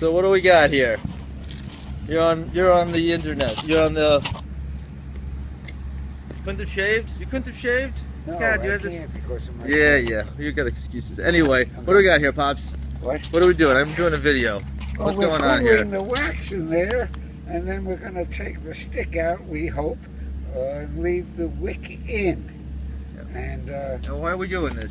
So what do we got here? You're on the internet. You're on the. Couldn't have shaved? You couldn't have shaved? No, God, you I had can't because of my Yeah. You got excuses. Anyway, what do we got here, Pops? What are we doing? I'm doing a video. What's going on here? We're putting the wax in there, and then we're going to take the stick out, we hope, and leave the wick in. And why are we doing this?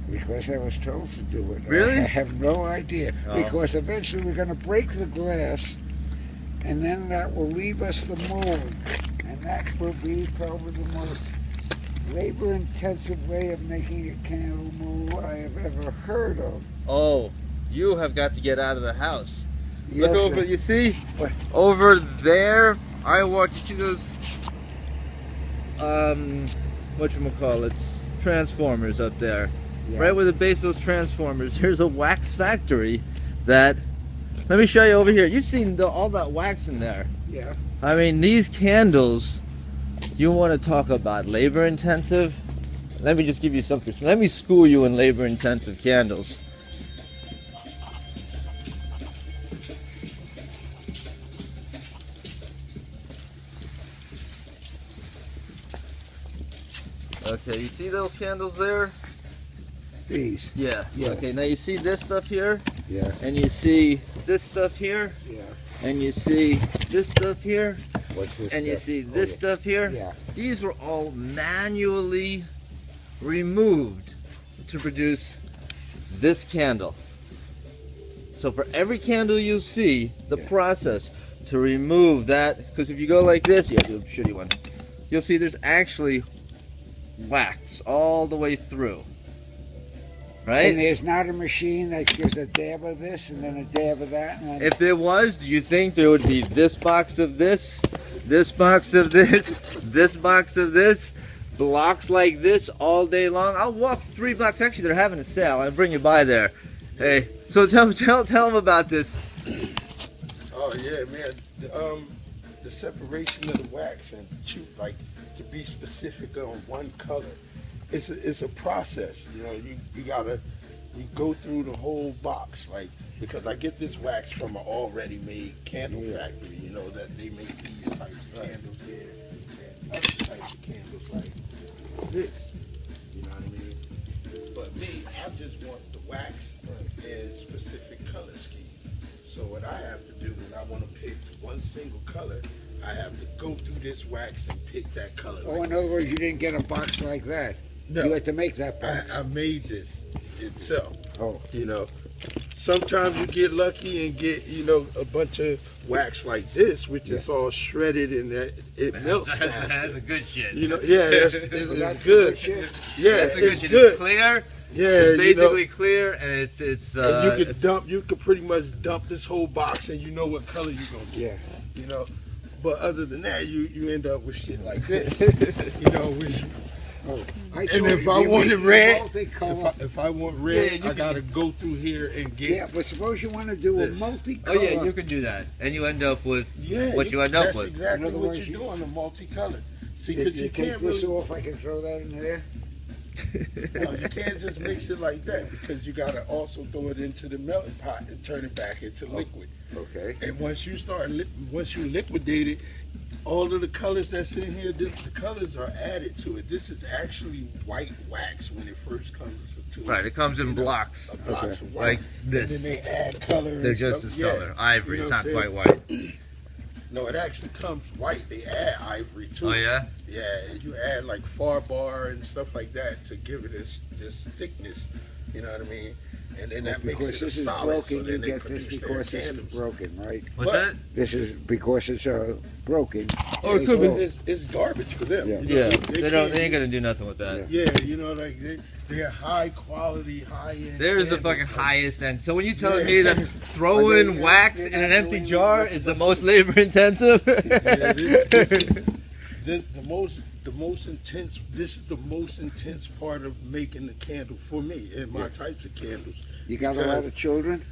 Because I was told to do it. Really? I have no idea. Oh. Because eventually we're going to break the glass, and then that will leave us the mold. And that will be probably the most labor-intensive way of making a candle mold I have ever heard of. Oh, you have got to get out of the house. Yes, Look over, sir. you see? What? Over there, I walk, you see those, whatchamacallits, transformers up there. Yeah. Right with the base of those transformers, here's a wax factory that, let me show you over here. You've seen all that wax in there. Yeah. I mean, these candles, you want to talk about labor intensive? Let me just give you something. Let me school you in labor intensive candles. Okay, you see those candles there? These. Yeah. Yeah. Okay, now you see this stuff here? Yeah. And you see this stuff here? Yeah. And you see this stuff here? What's this? And you see this stuff here? Yeah. These were all manually removed to produce this candle. So for every candle you see, the process to remove that, because if you go like this, yeah, do a shitty one, you'll see there's actually wax all the way through. Right? And there's not a machine that gives a dab of this and then a dab of that. And then If there was, do you think there would be this box of this box of this box of this, blocks like this all day long? I'll walk 3 blocks. Actually, they're having a sale. I'll bring you by there. Hey, so tell them about this. Oh yeah, man. The separation of the wax and like to be specific on one color. It's a process, you know. You go through the whole box, like, because I get this wax from an already made candle factory, you know, that they make these types of candles here and other types of candles like this, you know what I mean? But me, I just want the wax in specific color schemes. So what I have to do when I want to pick one single color, I have to go through this wax and pick that color. Oh, in other words, you didn't get a box like that. No, You had to make that box. I made this itself. Oh. You know, sometimes you get lucky and get, you know, a bunch of wax like this, which is all shredded and it melts faster. That's a good shit. You know, yeah, it's good. Yeah, That's a good it's shit. good. It's clear. Yeah, It's basically you know, clear, and it's and you could pretty much dump this whole box and you know what color you're gonna get. Yeah. You know, but other than that, you end up with shit like this. You know, which. Oh, And if I wanted red, multicolor. if I want red, you I gotta go through here and get. Yeah, but suppose you want to do a this. multicolor. Oh yeah, you can do that, and you end up with what you end up That's with. exactly In other what words, you're doing, a multicolored. See, If because you you take can't this really, off, I can throw that in there. no, you can't just mix it like that because you gotta also throw it into the melting pot and turn it back into liquid. Okay. And once you once you liquidate it, all of the colors that's in here, the colors are added to it. This is actually white wax when it first comes to it. Right, it comes in blocks, Blocks of white. like this. And then they add color. They're and just stuff. this color, ivory. You know It's what not I'm quite white. No, it actually comes white. They add ivory to Oh it. yeah. Yeah, you add like far bar and stuff like that to give it this thickness. You know what I mean? And then that makes Because it a this is solid. broken, So you then they get this produce their because this is candles. broken, right? What's But- that? This is because it's broken. Oh, It's so broke. it's garbage for them. Yeah. You know, Yeah, they ain't gonna do nothing with that. Yeah. Yeah, you know, like they're high quality, high end. There's the fucking highest end. So when you telling Yeah. me that throwing They're wax not in an empty doing jar much is the of most labor intensive? Yeah, this is the most intense. This is the most intense part of making the candle for me and my types of candles. You got a lot of children?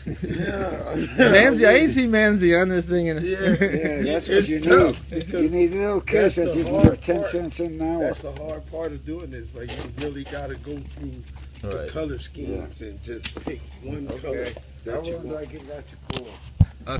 Yeah, Manzi, I ain't seen Manzi on this thing. Yeah, Yeah, that's what it's you tough need. because You need little kids that's that the you can hard give 10 part. cents an hour. That's the hard part of doing this. Like you really got to go through the Right. color schemes and just pick one color Okay. I that you would want. like it, that's cool.